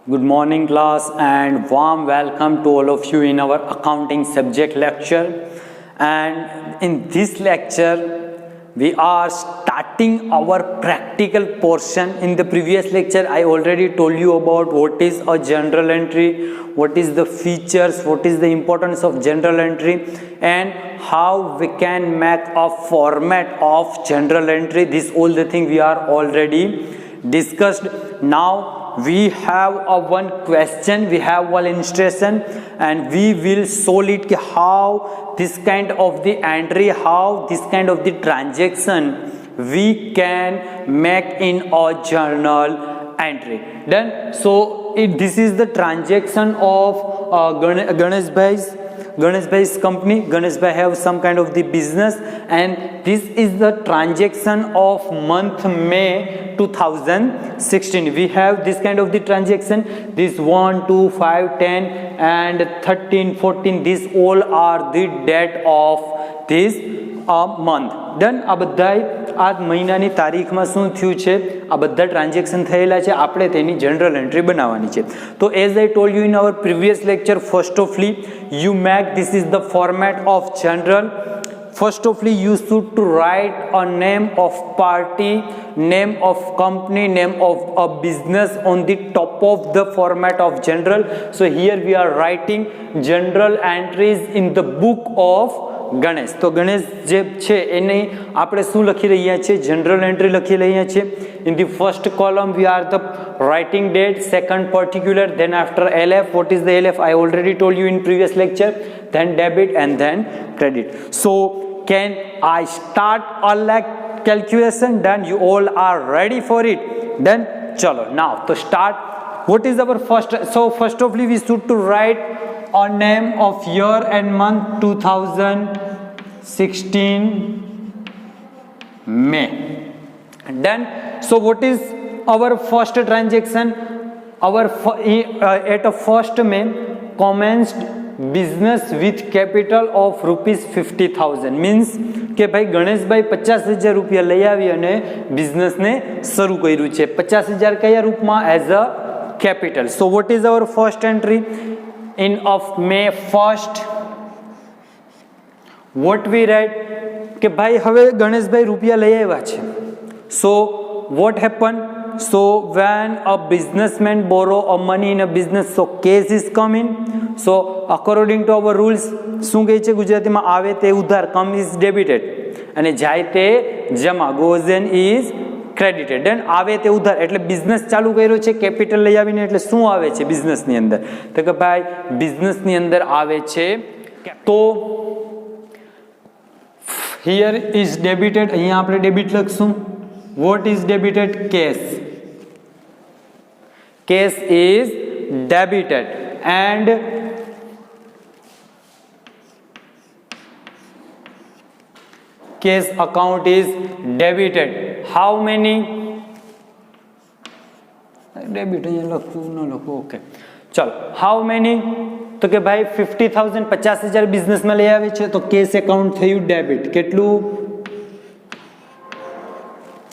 Good morning class and warm welcome to all of you in our accounting subject lecture. And in this lecture we are starting our practical portion. In the previous lecture I already told you about what is a journal entry, what is the features, what is the importance of journal entry, and how we can make a format of journal entry. This all the thing we are already discussed. Now we have a one question, we have one instruction, and we will solve it how this kind of the entry, how this kind of the transaction we can make in a journal entry. Then so this is the transaction of Ganesh Bhai's company. Ganesh Bhai have some kind of the business, and this is the transaction of month May 2016. We have this kind of the transaction. This 1, 2, 5, 10 and 13, 14. These all are the date of this month. Then આ બધાય આ મહિનાની તારીખમાં શું થયું છે, આ બધા ટ્રાન્ઝેક્શન થયેલા છે, આપણે તેની જનરલ એન્ટ્રી બનાવવાની છે. તો as I told you in our previous lecture, first ઓફલી you make, this is the format of journal. First of all you should to write a name of party, name of company, name of a business on the top of the format of journal. So here we are writing journal entries in the book of Ganesh. તો ગણેશ જે છે એને આપણે શું લખી રહ્યા છીએ, general entry લખી રહ્યા છીએ. In the first column V are the writing date, second particular, then after LF, what is the LF? I already told you in previous lecture. Then debit and then credit. So can I start a calculation? Then you all are ready for it. Then chalo, now to start, what is our first? So first of all we should to write a name of year and month 2016 May. And then so what is our first transaction? Our at a first May commenced business with capital of rupees 50,000. means કે ભાઈ ગણેશભાઈ 50,000 રૂપિયા લઈ આવી અને બિઝનેસને શરૂ કર્યું છે. 50,000 કયા રૂપમાં? As a capital. So what is our first entry? In of May 1st, what we write કે ભાઈ હવે ગણેશભાઈ રૂપિયા લઈ આવ્યા છે. So what happened? So when a businessman borrow a money in a business, so cash is coming. So according to our rules શું કહે છે ગુજરાતીમાં? આવે તે ઉધાર, come is debited, અને જાય તે જમા, goes in is credited. then આવે તે ઉધાર એટલે બિઝનેસ ચાલુ કર્યો છે, કેપિટલ લઈ આવીને, એટલે શું આવે છે બિઝનેસની અંદર? તો કે ભાઈ બિઝનેસની અંદર આવે છે. તો here is debited, અહીંયા આપણે ડેબિટ લખશું. what is debited? cash. cash is debited and cash account is debited. How many? Debit અહીંયા લખવું ન લખવું, ઓકે ચાલો. How many? તો કે ભાઈ 50,000, 50,000 બિઝનેસમાં લઈ આવે છે, તો કેશ એકાઉન્ટ થયું ડેબિટ. કેટલું?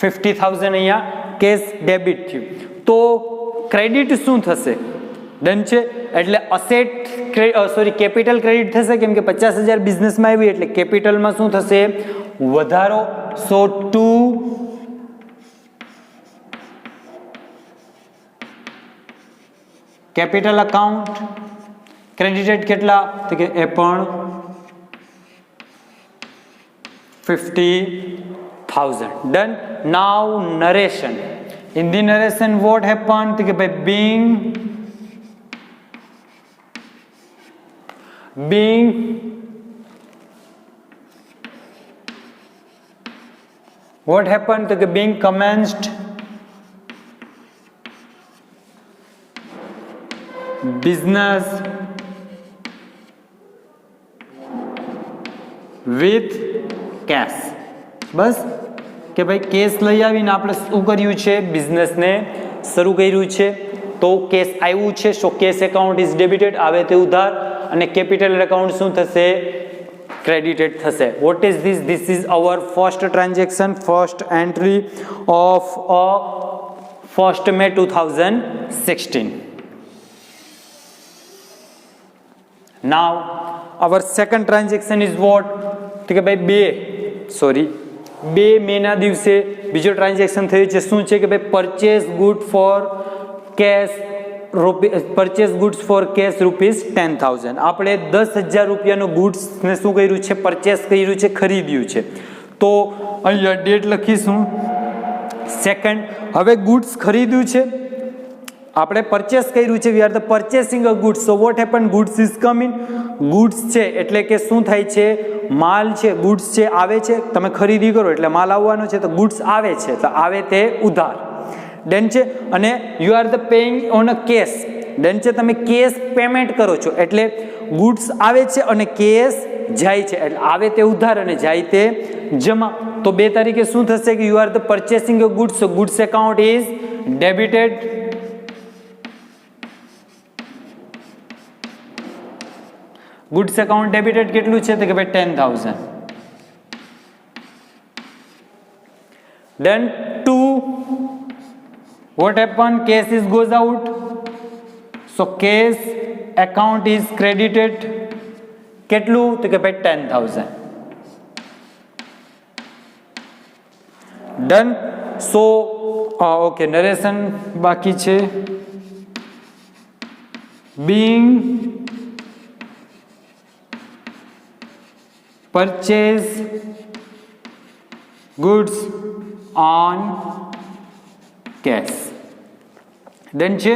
50,000 અહીંયા કેશ ડેબિટ થયું. તો ક્રેડિટ શું થશે? ડન છે, એટલે અસેટ કેપિટલ ક્રેડિટ થશે, કેમ કે 50,000 બિઝનેસમાં આવી એટલે કેપિટલમાં શું થશે? વધારો. સો ટુ કેપિટલ અકાઉન્ટ ક્રેડિટેડ કેટલા? તો કે એ પણ 50,000. Done. Now narration. in the narration what happened? તો કે ભાઈ being what happened? તો કે being commenced business with cash. બસ કે ભાઈ કેશ લઈ આવીને આપણે શું કર્યું છે? બિઝનેસને શરૂ કર્યું છે. તો કેશ આવ્યું છે, સો કેશ એકાઉન્ટ ઇઝ ડેબિટેડ, આવે તે ઉધાર, અને કેપિટલ એકાઉન્ટ શું થશે? ક્રેડિટેડ થશે. What is this? This is our first transaction, first entry of 1st May 2016. Now our second transaction is what, તો કે ભાઈ 2 મેના દિવસે બીજો ટ્રાન્ઝેક્શન થયું છે. શું છે કે ભાઈ પરચેસ ગુડ ફોર કેશ ₹10,000. આપણે 10,000 રૂપિયાનું ગુડ્સને શું કર્યું છે, પરચેસ કર્યું છે, ખરીદ્યું છે. તો અહીંયા ડેટ લખીશું સેકન્ડ. હવે ગુડ્સ ખરીદ્યું છે, આપણે પરચેસ કર્યું છે, વી are the purchasing a goods. So what happen, goods is coming. Goods છે એટલે કે શું થાય છે, માલ છે, ગુડ્સ છે આવે છે, તમે ખરીદી કરો એટલે માલ આવવાનો છે, તો ગુડ્સ આવે છે, તો આવે તે ઉધાર. ડન છે. અને you are the paying on a cash. Done છે, તમે કેશ પેમેન્ટ કરો છો એટલે ગુડ્સ આવે છે અને કેશ જાય છે, એટલે આવે તે ઉધાર અને જાય તે જમા. તો 2 તારીખે શું થશે કે you are the purchasing a goods, so goods account is debited. Goods account debited કેટલું છે, તો કે ભાઈ 10,000. Then 2, what happened, cash is goes out, so cash account is credited. કેટલું, તો કે ભાઈ 10,000. Done. So okay, નરેશન બાકી છે. being purchase goods on cash. Done છે.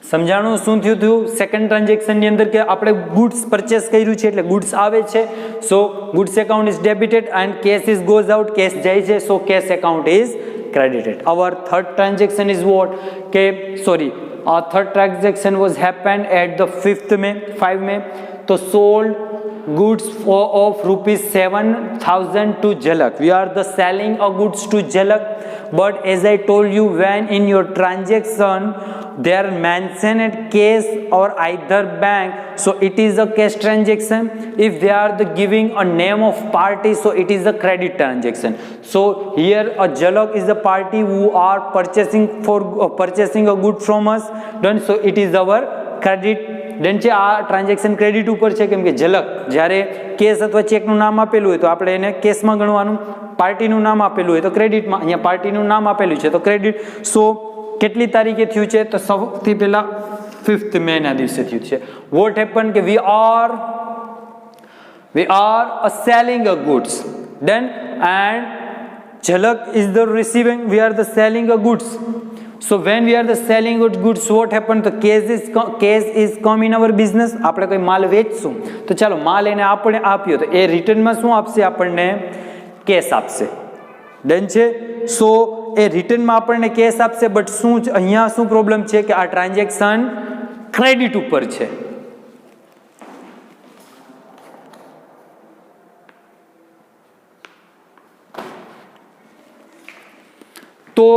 સમજાણું શું થયું હતું સેકન્ડ ટ્રાન્ઝેક્શનની અંદર કે આપણે ગુડ્સ પરચેસ કર્યું છે એટલે ગુડ્સ આવે છે, so goods account is debited and cash is goes out, cash જાય છે, so cash account is credited. Our third transaction is what, કે sorry, our third transaction was happened at the 5 May. તો sold goods of ₹7,000 to Jhalak. We are the selling of goods to Jhalak, but as I told you, when in your transaction they are mentioned cash or either bank, so it is a cash transaction. If they are the giving a name of party, so it is a credit transaction. So here a Jhalak is the party who are purchasing a good from us. Done. So it is our credit. Done છે. આ transaction credit ઉપર છે, કેમ કે ઝલક જ્યારે cache અથવા ચેકનું નામ આપેલું હોય તો આપણે એને કેશમાં ગણવાનું, પાર્ટીનું નામ આપેલું હોય તો ક્રેડિટમાં. અહીંયા પાર્ટીનું નામ આપેલું છે તો ક્રેડિટ. સો કેટલી તારીખે થયું છે, તો સૌથી પહેલા 5 મેના દિવસે થયું છે. વોટ હેપન, કે we are selling a goods. Done. And Jhalak is the receiving, we are the selling a goods. So when we are the selling goods, what happened, તો cash is come in our business. આપણે કોઈ માલ વેચશું તો ચાલો માલ એને આપણે આપ્યો તો એ રિટર્નમાં શું આપશે, આપણને કેશ આપશે. ડન છે. સો એ રિટર્નમાં આપણને કેશ આપશે, બટ શું અહીંયા શું પ્રોબ્લેમ છે કે આ ટ્રાન્ઝેક્શન ક્રેડિટ ઉપર છે. તો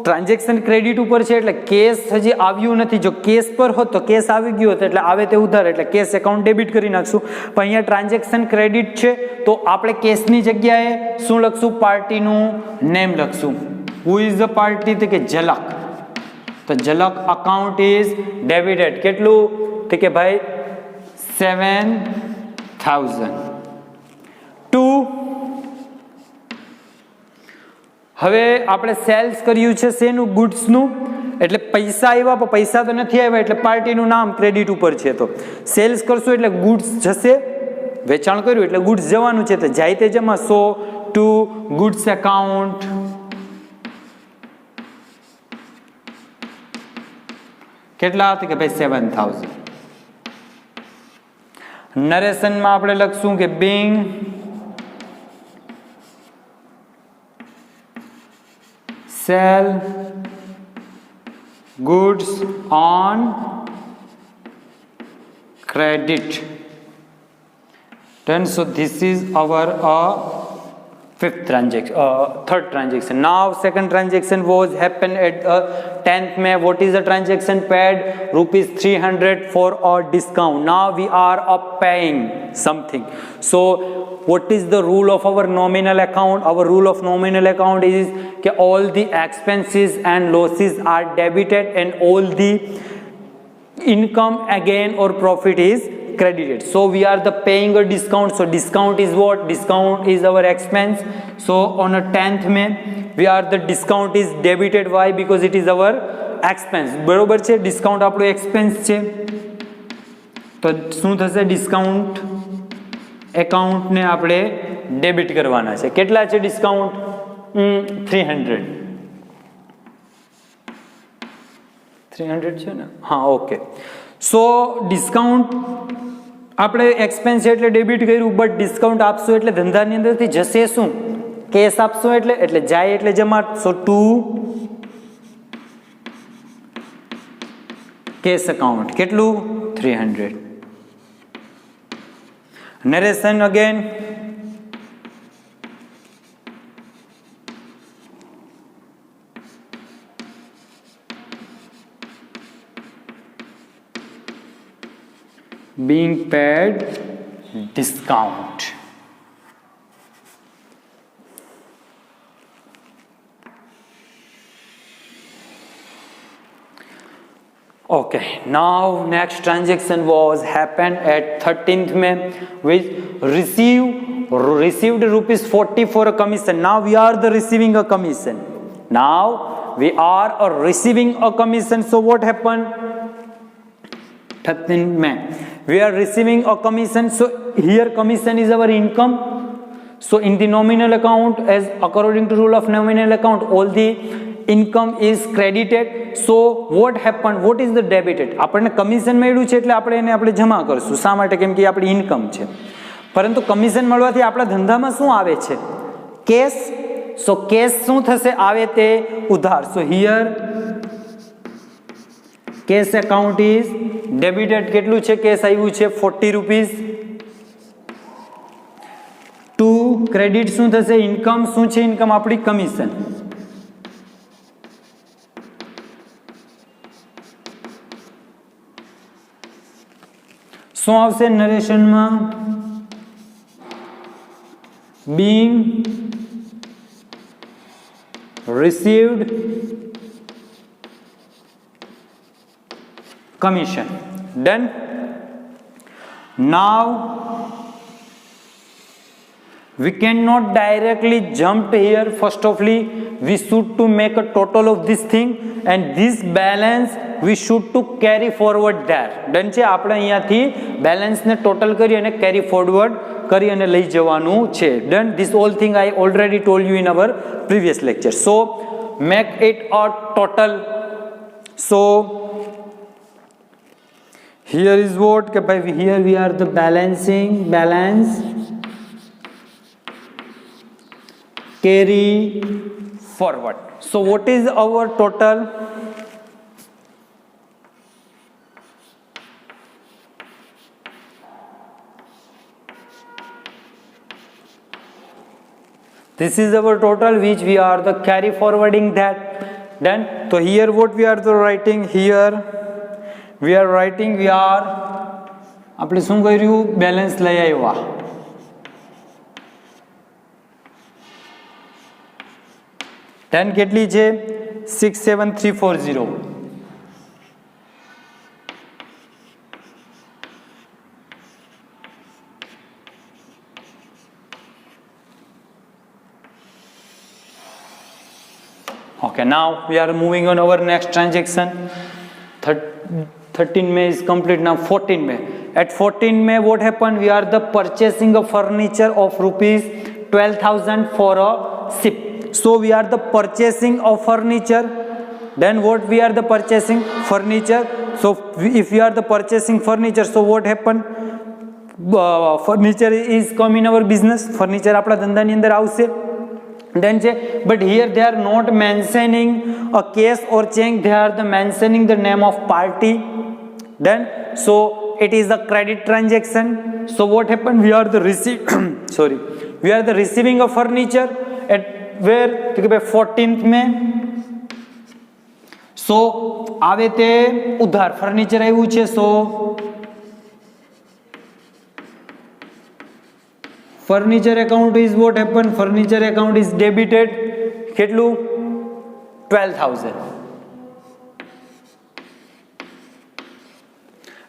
ટ્રાન્ઝેક્શન ક્રેડિટ ઉપર છે એટલે કેશ હજી આવ્યું નથી. જો કેશ પર હોત તો કેશ આવી ગયો હોત એટલે આવે તે ઉધાર, એટલે કેશ એકાઉન્ટ ડેબિટ કરી નાખશું. પણ અહીંયા ટ્રાન્ઝેક્શન ક્રેડિટ છે તો આપણે કેશની જગ્યાએ શું લખશું, પાર્ટીનું નેમ લખશું. હુ ઇઝ ધ પાર્ટી, તો કે ઝલક. તો ઝલક અકાઉન્ટ ઇઝ ડેબિટેડ. કેટલું, તો કે ભાઈ 7,000. 2, હવે આપણે સેલ્સ કર્યું છે શેનું, ગુડ્સનું, એટલે પૈસા આવ્યા પણ પૈસા તો નથી આવ્યા એટલે પાર્ટીનું નામ ક્રેડિટ ઉપર છે. તો સેલ્સ કરશું એટલે ગુડ્સ જશે, વેચાણ કર્યું એટલે ગુડ્સ જવાનું છે, તો જાય તે જમા. સો ટુ ગુડ્સ એકાઉન્ટ કેટલા હતા, કે ભાઈ 7,000. નરેશનમાં આપણે લખશું કે being sell goods on credit. Then so this is our third transaction. Now second transaction was happened at 10th May. What is the transaction paid? ₹300 for a discount. Now we are paying something. So what is the rule of our nominal account? Our rule of nominal account is that all the expenses and losses are debited and all the income again or profit is credited. So we are the paying a discount. So discount is what? Discount is our expense. So on a 10th May we are the discount is debited. Why? Because it is our expense. બરોબર છે, discount આપણો expense છે. તો શું થશે? Discount એકાઉન્ટને આપણે debit કરવાના છે. કેટલા છે ડિસ્કાઉન્ટ? 300 છે ને? હા, ઓકે. સો ડિસ્કાઉન્ટ આપણે એક્સપેન્સ છે એટલે ડેબિટ કર્યું, બટ ડિસ્કાઉન્ટ આપશો એટલે ધંધાની અંદરથી જશે શું? કેશ આપશો એટલે જાય એટલે જમા. સો 2 કેશ અકાઉન્ટ. કેટલું? 300. Narration again. being paid discount. Okay, now next transaction was happened at 13th May, which received rupees 40 for a commission. Now we are the receiving a commission. Now we are receiving a commission. So what happened? 13th May. We are receiving a commission. So here commission is our income. So in the nominal account, as according to rule of nominal account, all the income is credited. So what happened? What is the debited? આપણને commission મળ્યું છે એટલે આપણે એને આપણે જમા કરશું. શા માટે? કેમ કે આપણી ઇન્કમ છે. પરંતુ કમિશન મળવાથી આપણા ધંધામાં શું આવે છે? કેશ. સો કેશ શું થશે? આવે તે ઉધાર. So here cash account is debited. કેટલું છે? કેશ આવ્યું છે 40 રૂપીસ. ટુ ક્રેડિટ શું થશે? ઇન્કમ. શું છે ઇન્કમ? આપણી કમિશન. શું આવશે નરેશનમાં? being received commission. Done. Now we cannot directly jump here. First of all, we should to make a total of this thing, and this balance we should to carry forward there. Done છે. આપણે અહીંયાથી બેલેન્સને total કરી અને carry forward કરી અને લઈ જવાનું છે. Done. This whole thing I already told you in our previous lecture. So make it a total. So here is what? Here we are the balance carry forward. So what is our total? This is our total which we are the carry forwarding that. Done. So here what we are the writing? Here we are writing આપણે શું કર્યું? Balance લઈ આવ્યા. ધન કેટલી છે? 67340. Okay, now we are moving on our next transaction. 13 May is complete. Now 14 May. At 14 May what happened? We are the purchasing of furniture of rupees 12,000 for a ship. So we are the purchasing of furniture. Then what we are the purchasing? Furniture. So if we are the purchasing furniture, so what happened? Furniture is come in our business. Furniture આપણા ધંધાની અંદર આવશે. Then but here they are not mentioning a case or check. They are the mentioning the name of party. Then so it is a credit transaction. So what happened? We are the we are the receiving of furniture at where? 14th May. So આવે તે ઉધાર. Furniture આવ્યું છે. So furniture account is what happened? Furniture account is debited. કેટલું? 12,000.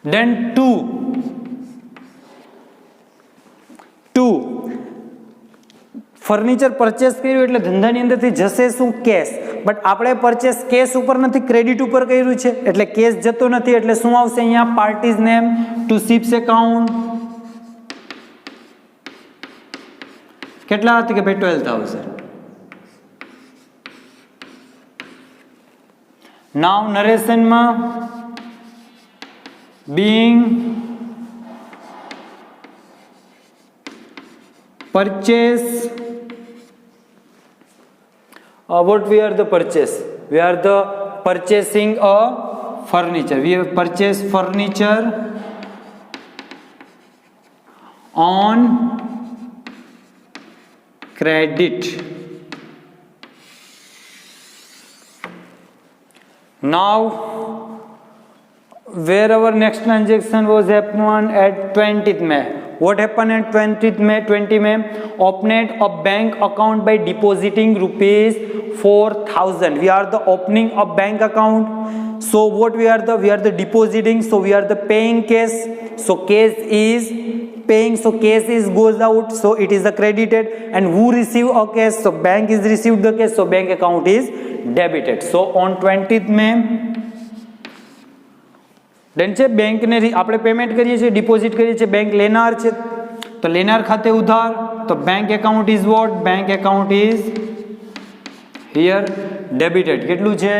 Then 2 furniture purchase કર્યું એટલે ધંધાની અંદરથી જશે શું? કેશ. બટ આપણે પરચેસ કેશ ઉપર નથી, ક્રેડિટ ઉપર કર્યું છે એટલે કેશ જતો નથી. એટલે શું આવશે અહીંયા? Parties name to ships account. કેટલા હતી કે ભાઈ? 12,000. નાવ નરેશનમાં being purchase, what we are the purchase? We are the purchasing a furniture. We have purchased furniture on credit. Now where our next transaction was happened at 20th May. What happened at 20th May? 20 May, opened a bank account by depositing rupees 4,000. We are the opening a bank account. So what we are the depositing. So we are the paying cash. So cash is paying. So cash is goes out. So it is the credited. And who receive a cash? So bank is received the cash. So bank account is debited. So on 20th May. Done છે. બેંકને આપણે payment કરીએ છીએ, deposit કરીએ છીએ, bank લેનાર છે તો લેનાર ખાતે ઉધાર. તો bank account is what? Bank account is here debited. કેટલું છે?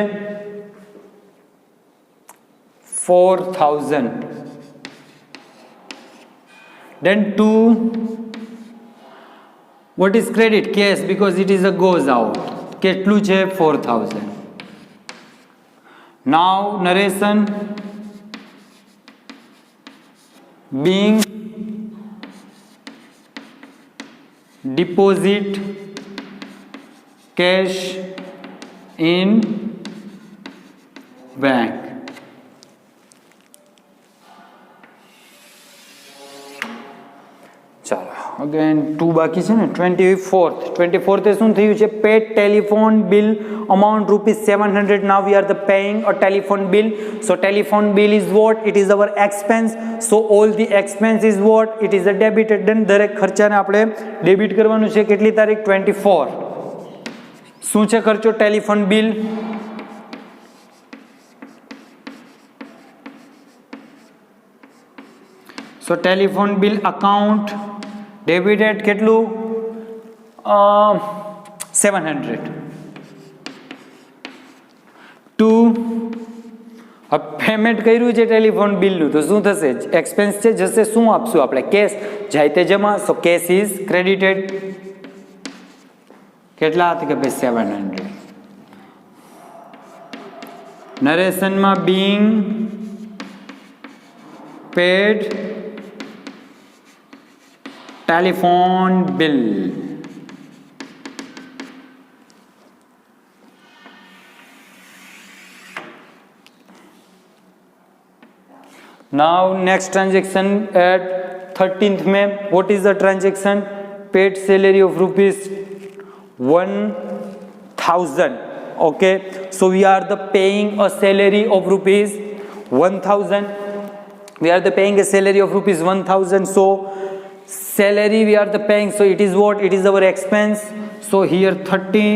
4,000. Then 2, what is credit? Cash, because it is a goes out. કેટલું છે? 4,000. Now narration being deposit cash in bank. ચાલો અગેન 2 બાકી છે ને. 24th શું થયું છે? Paid telephone bill amount rupees 700. Now we are the paying a telephone bill. So telephone bill is what? It is our expense. So all the expense is what? It is a debited. Then દરેક ખર્ચાને આપણે debit કરવાનું છે. કેટલી તારીખ? 24. શું છે ખર્ચો? Telephone bill. So telephone bill account debited. કેટલું? 700. 2, પેમેન્ટ કર્યું છે ટેલિફોન બિલનું તો શું થશે? એક્સપેન્સ છે, જશે શું આપશું આપણે? કેશ. જાય તે જમા. સો કેશ ઇઝ ક્રેડિટેડ. કેટલા હતી કે ભાઈ? 700. નરેશનમાં being paid telephone bill. Now next transaction at 13th May. What is the transaction? Paid salary of rupees 1,000. Okay, so we are the paying a salary of rupees 1,000. We are the paying a salary of rupees 1,000. So salary we are the paying. So it is what? It is our expense. So here 30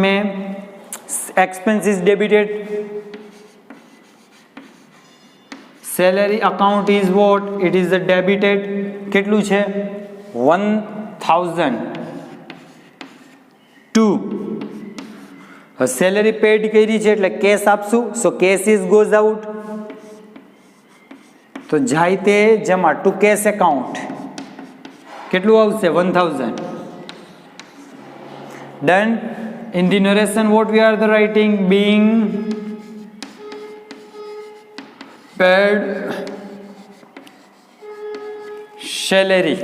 May expense is debited. Salary account is what? It is the debited. કેટલું છે? 1,000. 2, salary pad કરી છે એટલે cache આપશું. સો cache is goes out. તો જાય તે જમા ટુ કેશ એકાઉન્ટ. કેટલું આવશે? 1,000. Done. In the narration what we are the writing? Being paid salary.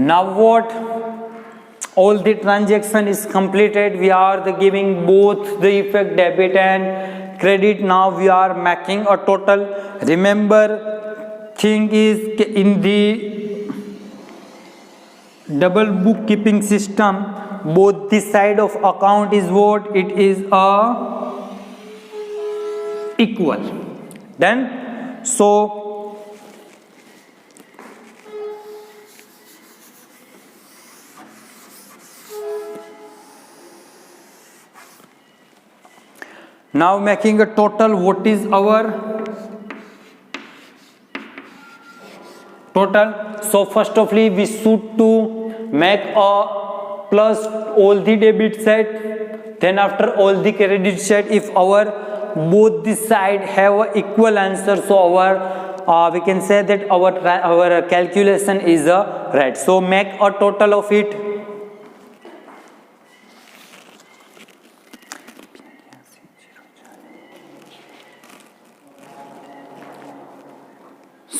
Now what? All the transaction is completed. We are the giving both the effect debit and credit. Now we are making a total. Remember, thing is in the double bookkeeping system both the side of account is what? It is equal. Then so now making a total, what is our total? So first of all we should to make a plus all the debit side, then after all the credit side. If our both the side have a equal answer, so our we can say that our calculation is right. So make a total of it.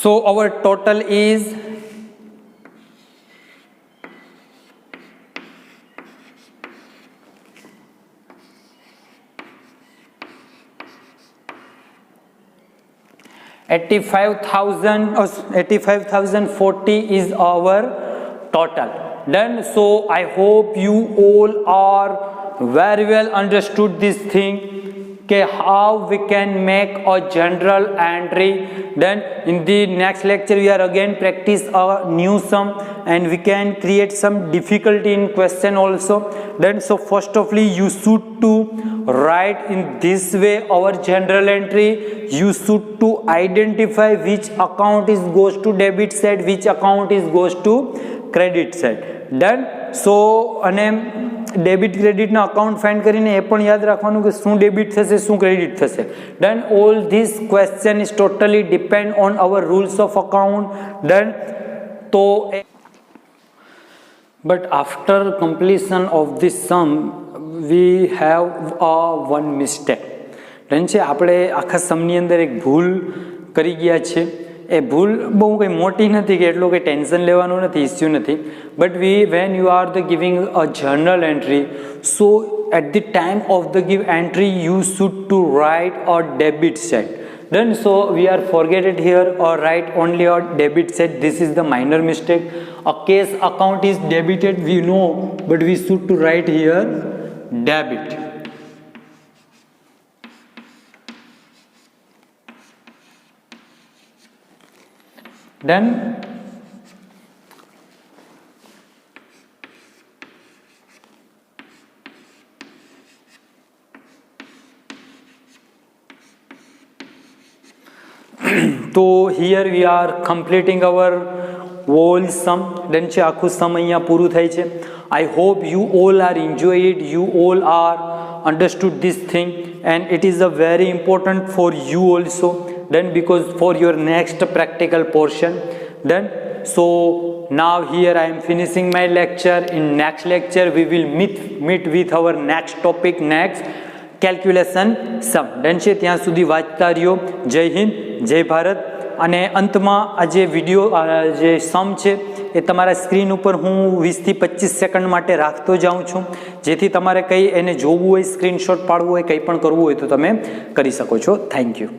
So our total is 85,040 is our total. Done. So I hope you all are very well understood this thing, okay, how we can make a general entry. Then in the next lecture we are again practice a new sum, and we can create some difficulty in question also. Then so first of all you should to write in this way our general entry. You should to identify which account is goes to debit side, which account is goes to credit side. Done. So અને debit ક્રેડિટના account find કરીને એ પણ યાદ રાખવાનું કે શું debit થશે શું credit થશે. Done. All this question is totally depend on our rules of account. Done. તો but after completion of this sum we have one mistake. Done છે. આપણે આખા સમની અંદર એક ભૂલ કરી ગયા છે. એ ભૂલ બહુ કંઈ મોટી નથી કે એટલું કંઈ ટેન્શન લેવાનું નથી, ઇસ્યુ નથી. But when you are the giving a journal entry, so at the time of the give entry you should to write a debit side. Done. So we are forget it here or write only a debit side. This is the minor mistake. A case account is debited, we know, but we should to write here debit. Then so here we are completing our whole sum. Then છે આખું સમ અહીંયા પૂરું થાય છે. I hope you all are enjoy it, you all are understood this thing, and it is a very important for you also. Then because for your next practical portion. Then so now here I am finishing my lecture. In next lecture we will meet with our next topic, next calculation sum. Then છે ત્યાં સુધી વાંચતા રહ્યો. જય હિન્દ, જય ભારત. અને અંતમાં આ જે વિડીયો જે સમ છે એ તમારા સ્ક્રીન ઉપર હું 20 થી 25 સેકન્ડ માટે રાખતો જાઉં છું, જેથી તમારે કંઈ એને જોવું હોય, સ્ક્રીનશોટ પાડવું હોય, કંઈ પણ કરવું હોય તો તમે કરી શકો છો. Thank you.